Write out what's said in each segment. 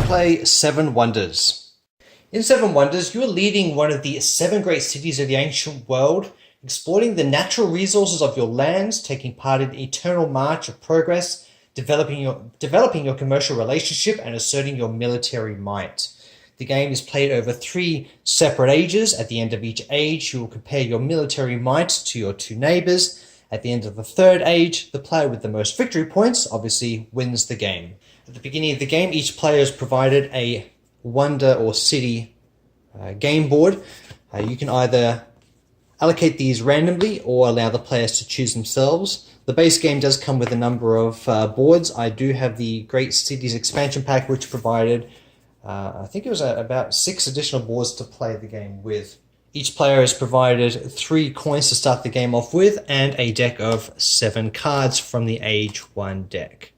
play Seven Wonders. In Seven Wonders, you are leading one of the 7 great cities of the ancient world, exploiting the natural resources of your lands, taking part in the eternal march of progress, developing your commercial relationship, and asserting your military might. The game is played over 3 separate ages. At the end of each age, you will compare your military might to your 2 neighbors. At the end of the 3rd age, the player with the most victory points obviously wins the game. At the beginning of the game, each player is provided a wonder or city game board. You can either allocate these randomly or allow the players to choose themselves. The base game does come with a number of boards. I do have the Great Cities expansion pack, which provided, I think it was about 6 additional boards to play the game with. Each player is provided 3 coins to start the game off with and a deck of 7 cards from the Age 1 deck.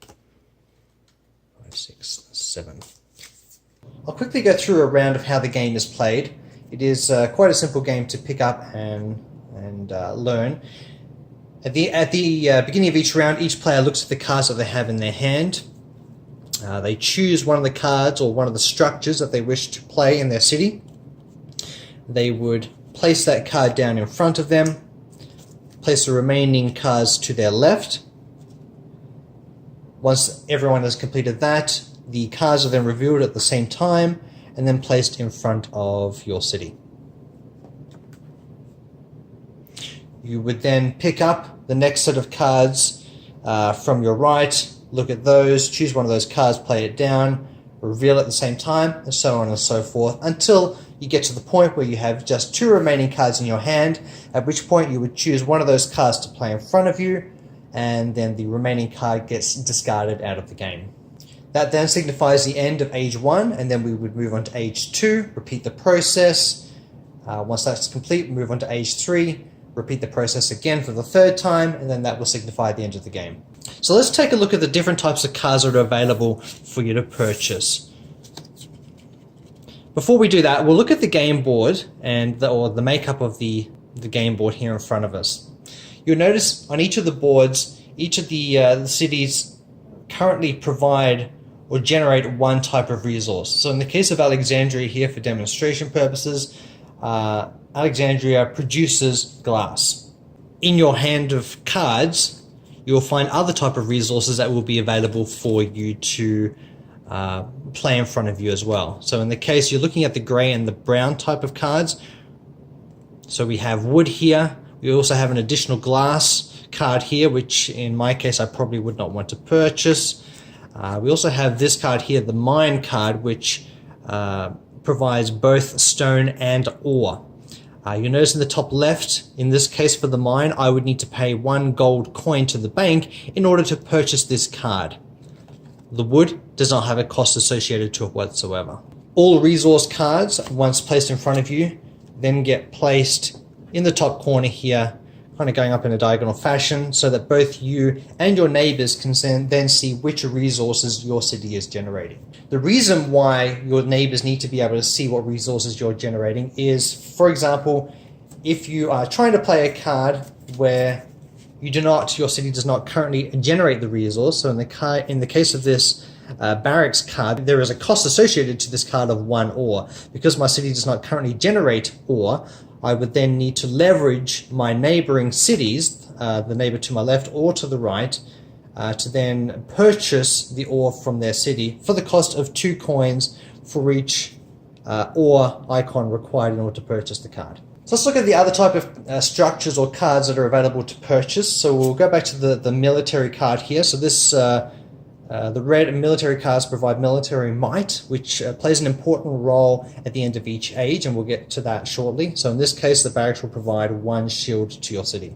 5, 6, 7. I'll quickly go through a round of how the game is played. It is quite a simple game to pick up and learn. At the beginning of each round, each player looks at the cards that they have in their hand. They choose one of the cards or one of the structures that they wish to play in their city. They would place that card down in front of them, place the remaining cards to their left. Once everyone has completed that, the cards are then revealed at the same time and then placed in front of your city. You would then pick up the next set of cards from your right, look at those, choose one of those cards, play it down, reveal at the same time, and so on and so forth, until you get to the point where you have just 2 remaining cards in your hand, at which point you would choose one of those cards to play in front of you, and then the remaining card gets discarded out of the game. That then signifies the end of Age 1, and then we would move on to Age 2, repeat the process. Once that's complete, move on to Age 3, repeat the process again for the 3rd time, and then that will signify the end of the game. So let's take a look at the different types of cards that are available for you to purchase. Before we do that, we'll look at the game board and the makeup of the game board here in front of us. You'll notice on each of the boards, each of the cities currently provide or generate one type of resource. So in the case of Alexandria here, for demonstration purposes, Alexandria produces glass. In your hand of cards, you'll find other type of resources that will be available for you to play in front of you as well. So in the case you're looking at the grey and the brown type of cards, so we have wood here. We also have an additional glass card here, which in my case I probably would not want to purchase. We also have this card here, the Mayan Card, which provides both stone and ore. You'll notice in the top left, in this case for the mine, I would need to pay 1 gold coin to the bank in order to purchase this card. The wood does not have a cost associated to it whatsoever. All resource cards, once placed in front of you, then get placed in the top corner here, kind of going up in a diagonal fashion, so that both you and your neighbors can then see which resources your city is generating. The reason why your neighbors need to be able to see what resources you're generating is, for example, if you are trying to play a card where your city does not currently generate the resource. So in the case of this barracks card, there is a cost associated to this card of 1 ore. Because my city does not currently generate ore, I would then need to leverage my neighboring cities, the neighbor to my left or to the right, to then purchase the ore from their city for the cost of 2 coins for each ore icon required in order to purchase the card. So let's look at the other type of structures or cards that are available to purchase. So we'll go back to the military card here. So this the red military cards provide military might, which plays an important role at the end of each age, and we'll get to that shortly. So in this case, the barracks will provide 1 shield to your city.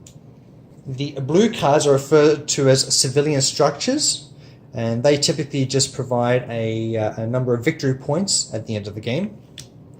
The blue cards are referred to as civilian structures, and they typically just provide a number of victory points at the end of the game.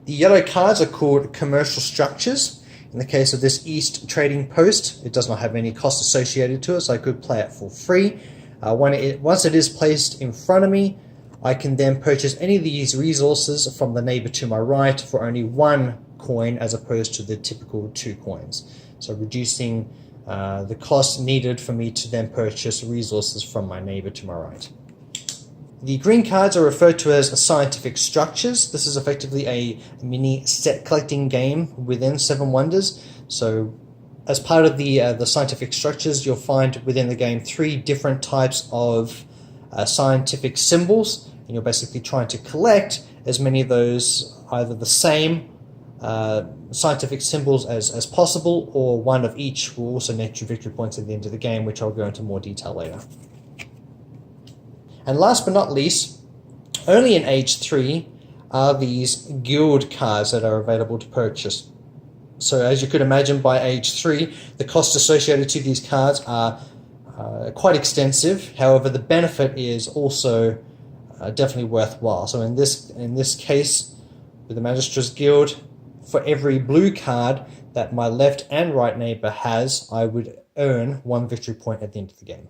The yellow cards are called commercial structures. In the case of this East Trading Post, it does not have any cost associated to it, so I could play it for free. Once it is placed in front of me, I can then purchase any of these resources from the neighbor to my right for only 1 coin as opposed to the typical 2 coins. So reducing the cost needed for me to then purchase resources from my neighbor to my right. The green cards are referred to as scientific structures. This is effectively a mini set collecting game within Seven Wonders. So as part of the scientific structures, you'll find within the game 3 different types of scientific symbols, and you're basically trying to collect as many of those, either the same scientific symbols as possible, or one of each will also net you victory points at the end of the game, which I'll go into more detail later. And last but not least, only in Age 3 are these guild cards that are available to purchase. So as you could imagine, by Age 3, the costs associated to these cards are quite extensive. However, the benefit is also definitely worthwhile. So in this case, with the Magistra's Guild, for every blue card that my left and right neighbor has, I would earn 1 victory point at the end of the game.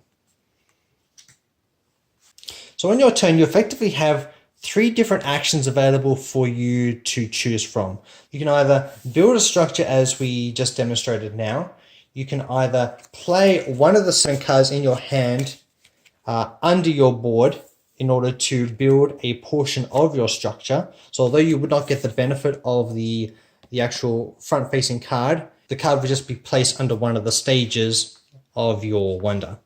So on your turn, you effectively have 3 different actions available for you to choose from. You can either build a structure as we just demonstrated now. You can either play one of the 7 cards in your hand under your board in order to build a portion of your structure. So although you would not get the benefit of the actual front-facing card, the card would just be placed under one of the stages of your wonder.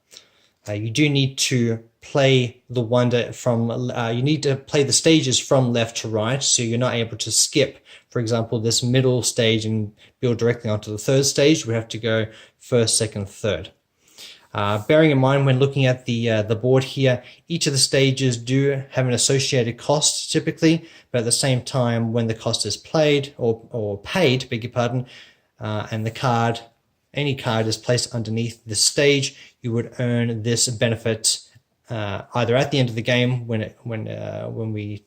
You do need to play the wonder from, you need to play the stages from left to right, so you're not able to skip, for example, this middle stage and build directly onto the 3rd stage. We have to go 1st, 2nd, 3rd. Bearing in mind when looking at the board here, each of the stages do have an associated cost typically, but at the same time, when the cost is played or paid, beg your pardon, and any card is placed underneath this stage, you would earn this benefit either at the end of the game when we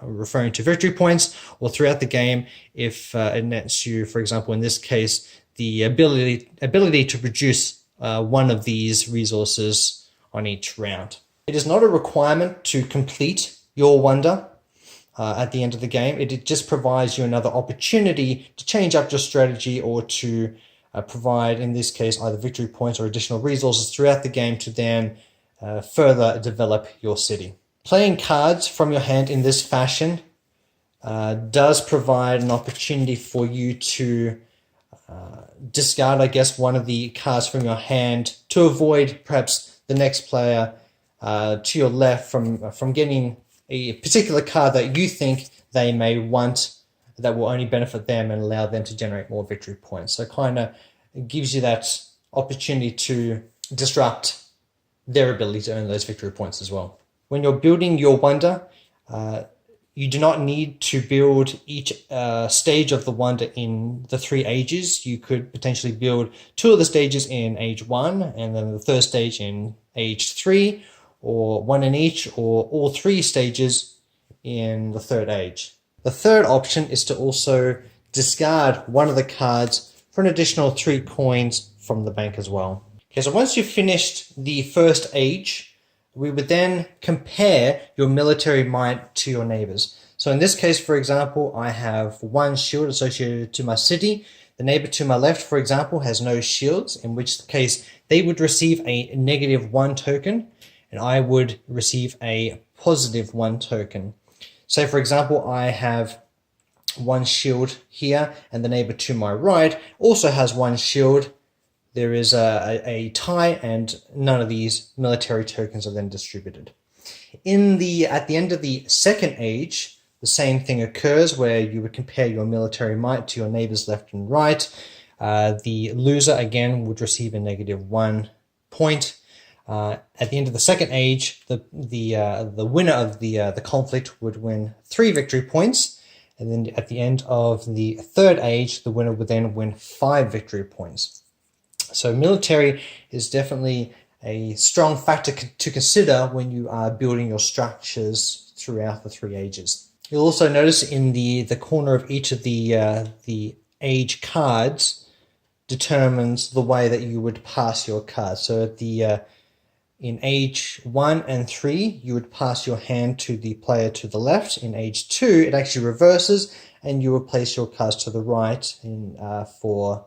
are referring to victory points, or throughout the game if it nets you, for example, in this case, the ability to produce one of these resources on each round. It is not a requirement to complete your wonder at the end of the game. It just provides you another opportunity to change up your strategy, or to provide, in this case, either victory points or additional resources throughout the game to then further develop your city. Playing cards from your hand in this fashion does provide an opportunity for you to discard, I guess, one of the cards from your hand to avoid perhaps the next player to your left from getting a particular card that you think they may want that will only benefit them and allow them to generate more victory points. So kind of gives you that opportunity to disrupt their ability to earn those victory points as well. When you're building your wonder, you do not need to build each stage of the wonder in the 3 ages. You could potentially build 2 of the stages in Age 1, and then the 3rd stage in Age 3, or 1 in each, or all 3 stages in the 3rd age. The 3rd option is to also discard one of the cards for an additional 3 coins from the bank as well. Okay, so once you've finished the 1st age, we would then compare your military might to your neighbors. So in this case, for example, I have 1 shield associated to my city. The neighbor to my left, for example, has no shields, in which case they would receive a -1 token, and I would receive a +1 token. Say, for example, I have 1 shield here, and the neighbor to my right also has 1 shield. There is a tie, and none of these military tokens are then distributed. At the end of the 2nd age, the same thing occurs, where you would compare your military might to your neighbors left and right. The loser again would receive a -1 point. At the end of the 2nd age, the winner of the conflict would win 3 victory points, and then at the end of the 3rd age, the winner would then win 5 victory points. So military is definitely a strong factor to consider when you are building your structures throughout the 3 ages. You'll also notice in the corner of each of the age cards determines the way that you would pass your cards. So at in Age 1 and 3, you would pass your hand to the player to the left. In Age 2, it actually reverses, and you would place your cards to the right for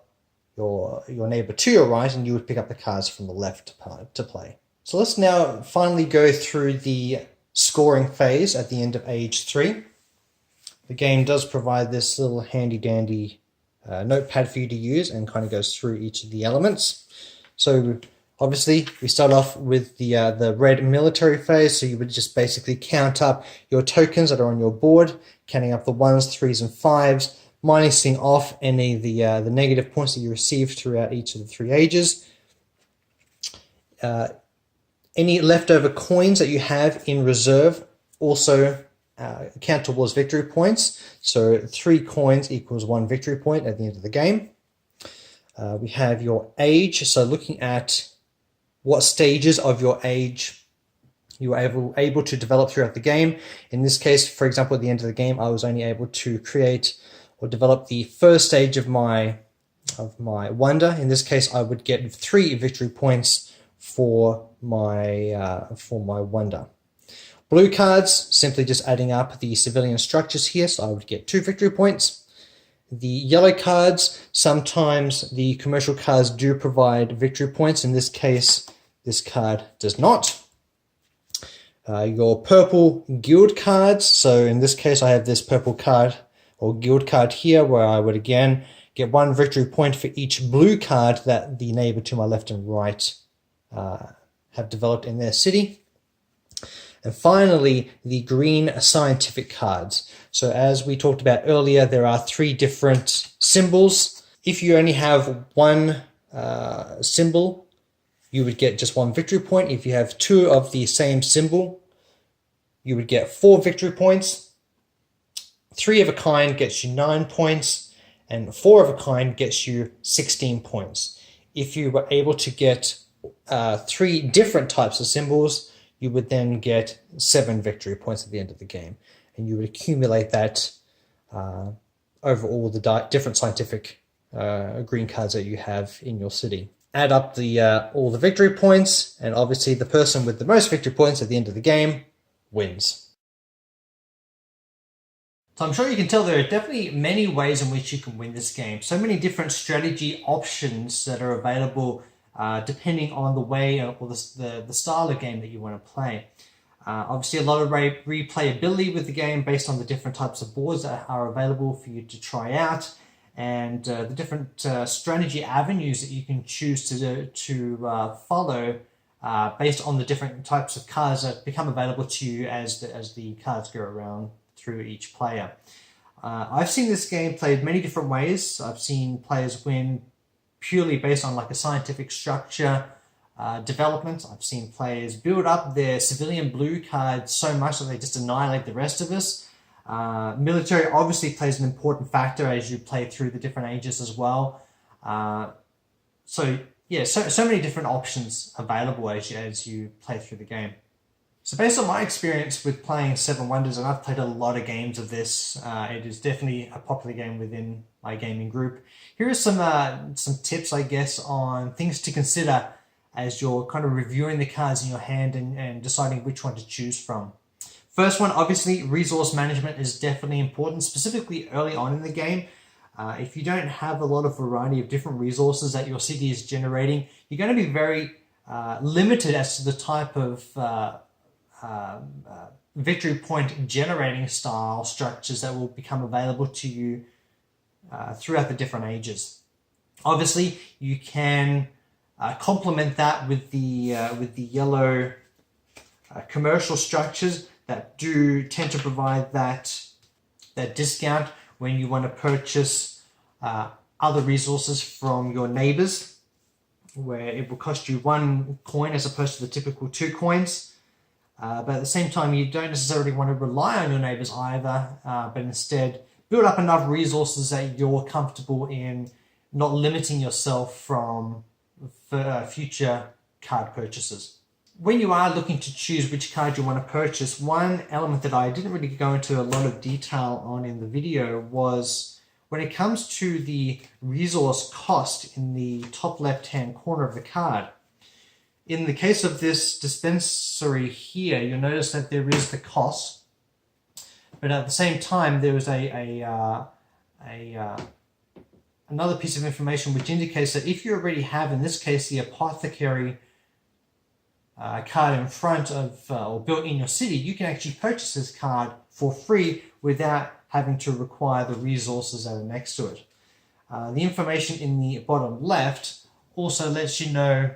your neighbor to your right, and you would pick up the cards from the left to play. So let's now finally go through the scoring phase at the end of age 3. The game does provide this little handy-dandy notepad for you to use, and kind of goes through each of the elements. So obviously we start off with the red military phase, so you would just basically count up your tokens that are on your board, counting up the 1s, 3s, and 5s, minusing off any of the negative points that you received throughout each of the 3 ages. Any leftover coins that you have in reserve also count towards victory points. So 3 coins equals 1 victory point at the end of the game. We have your age, so looking at what stages of your age you were able to develop throughout the game. In this case, for example, at the end of the game, I was only able to create or develop the first stage of my wonder. In this case, I would get 3 victory points for my wonder. Blue cards, simply just adding up the civilian structures here, so I would get 2 victory points. The yellow cards, sometimes the commercial cards do provide victory points. In this case, this card does not. Your purple guild cards, so in this case I have this purple card or guild card here, where I would again get 1 victory point for each blue card that the neighbor to my left and right have developed in their city. And finally, the green scientific cards. So as we talked about earlier, there are 3 different symbols. If you only have 1 symbol, you would get just 1 victory point. If you have 2 of the same symbol, you would get 4 victory points. 3 of a kind gets you 9 points, and 4 of a kind gets you 16 points. If you were able to get 3 different types of symbols, you would then get 7 victory points at the end of the game, and you would accumulate that over all the different scientific green cards that you have in your city. Add up all the victory points, and obviously the person with the most victory points at the end of the game wins. So I'm sure you can tell there are definitely many ways in which you can win this game. So many different strategy options that are available depending on the way or the style of game that you want to play. Obviously a lot of replayability with the game based on the different types of boards that are available for you to try out, and the different strategy avenues that you can choose to follow based on the different types of cards that become available to you as the cards go around through each player. I've seen this game played many different ways. I've seen players win purely based on like a scientific structure development. I've seen players build up their civilian blue cards so much that they just annihilate the rest of us. Military obviously plays an important factor as you play through the different ages as well. So many different options available as you play through the game. So based on my experience with playing Seven Wonders, and I've played a lot of games of this, it is definitely a popular game within my gaming group. Here are some tips, I guess, on things to consider as you're kind of reviewing the cards in your hand and deciding which one to choose from. First one, obviously, resource management is definitely important, specifically early on in the game. If you don't have a lot of variety of different resources that your city is generating, you're going to be very limited as to the type of victory point generating style structures that will become available to you throughout the different ages. Obviously, you can complement that with the yellow commercial structures that do tend to provide that discount when you want to purchase other resources from your neighbors, where it will cost you 1 coin as opposed to the typical 2 coins. But at the same time, you don't necessarily want to rely on your neighbors either, but instead build up enough resources that you're comfortable in not limiting yourself from future card purchases. When you are looking to choose which card you want to purchase, one element that I didn't really go into a lot of detail on in the video was when it comes to the resource cost in the top left-hand corner of the card. In the case of this dispensary here, you'll notice that there is the cost, but at the same time there is another piece of information which indicates that if you already have, in this case, the apothecary card in front of or built in your city, you can actually purchase this card for free without having to require the resources that are next to it. The information in the bottom left also lets you know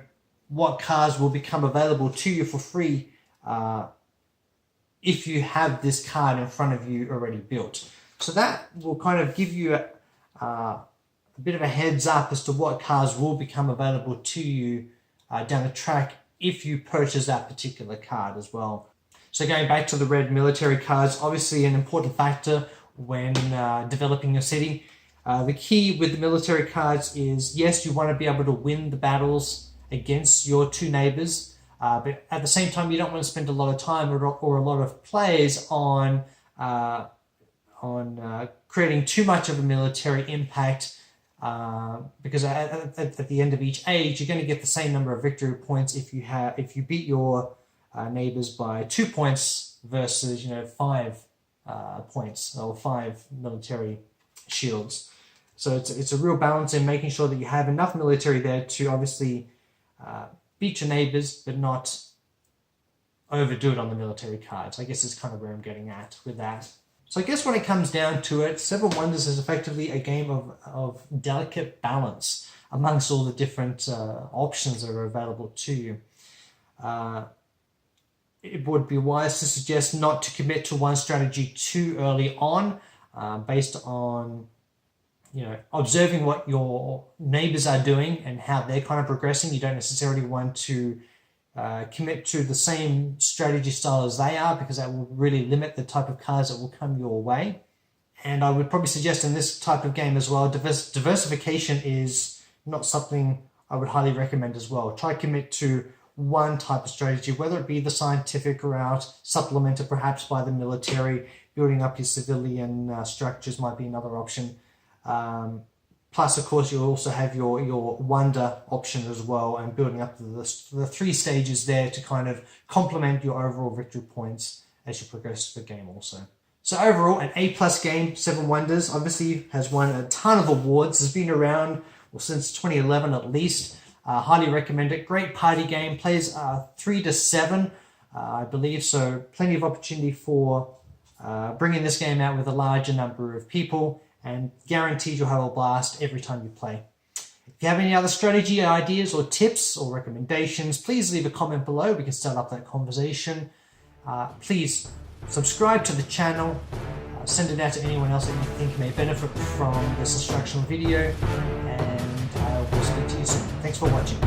what cards will become available to you for free if you have this card in front of you already built. So that will kind of give you a bit of a heads up as to what cards will become available to you down the track if you purchase that particular card as well. So going back to the red military cards, obviously an important factor when developing your city. The key with the military cards is, yes, you want to be able to win the battles against your two neighbors, but at the same time, you don't want to spend a lot of time or a lot of plays on creating too much of a military impact, because at the end of each age, you're going to get the same number of victory points if you beat your neighbors by 2 points versus 5 points or 5 military shields. So it's a real balance in making sure that you have enough military there to obviously beat your neighbors, but not overdo it on the military cards. I guess is kind of where I'm getting at with that. So I guess when it comes down to it, Seven Wonders is effectively a game of delicate balance amongst all the different options that are available to you. It would be wise to suggest not to commit to one strategy too early on, based on observing what your neighbors are doing and how they're kind of progressing. You don't necessarily want to commit to the same strategy style as they are, because that will really limit the type of cards that will come your way. And I would probably suggest in this type of game as well, diversification is not something I would highly recommend as well. Try to commit to one type of strategy, whether it be the scientific route, supplemented perhaps by the military. Building up your civilian structures might be another option. Plus, of course, you'll also have your wonder option as well, and building up the 3 stages there to kind of complement your overall victory points as you progress through the game also. So overall, an A+ game, Seven Wonders, obviously has won a ton of awards. It's been around since 2011 at least. Highly recommend it. Great party game. Plays 3 to 7, I believe, so plenty of opportunity for bringing this game out with a larger number of people, and guaranteed you'll have a blast every time you play. If you have any other strategy ideas or tips or recommendations, please leave a comment below. We can start up that conversation. Please subscribe to the channel. Send it out to anyone else that you think may benefit from this instructional video, and I will speak to you soon. Thanks for watching.